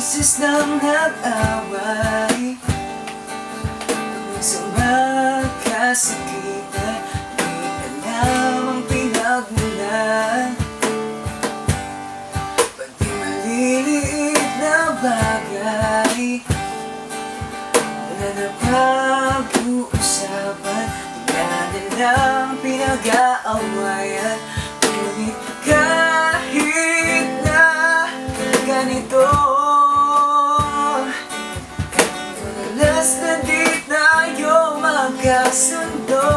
beses nang nag-away, hanggang sa magkasakitan, di alam ang pinagmulan. Pati maliliit na bagay wala na pag-uusapan, wala na lang pinag-aawayan. Ngunit kahit na ganito, madalas na di tayo magkasundo.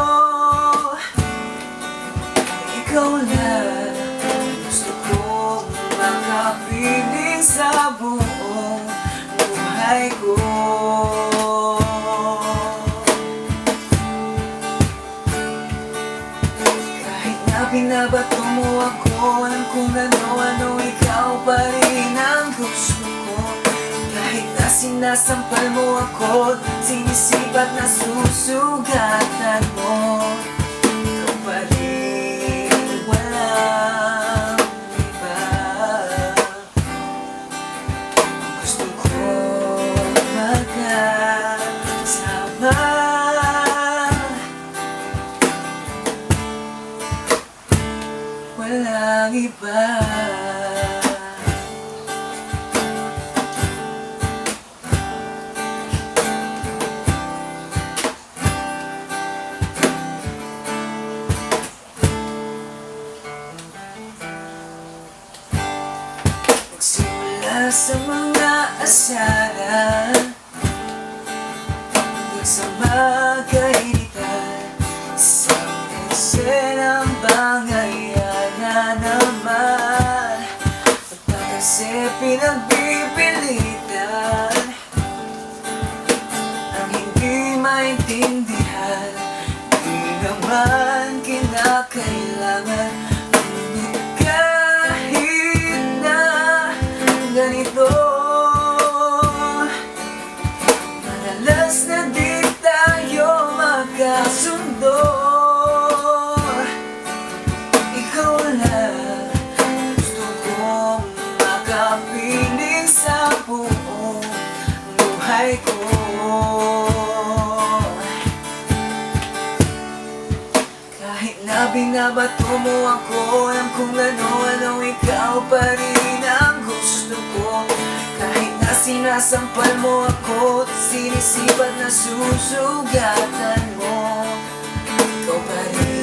Ikaw lang gusto kong makapiling sa buong buhay ko. Kahit na binabato mo ako ng kung ano-ano, ikaw pa rin ang gusto ko. Kahit na sinasampal mo ako, sinisipat na susugatan mo, ikaw pa rin, walang iba. Gusto ko magkasama, walang iba. Nagsimula sa mga asaran, hanggang sa magkainitan, isang eksenang bangayan na naman. At pa kasi pinagpipilitan ang hindi maintindihan, di naman kinakailangan. Ngunit kahit na ganito, madalas na di tayo magkasundo. Ikaw lang gusto kong makapiling sa buong buhay ko. Kahit na binabato mo ako ng kung ano-ano, ikaw pa rin ang gusto ko. Kahit na sinasampal mo ako, sinisipat na susugatan mo, ikaw pa rin.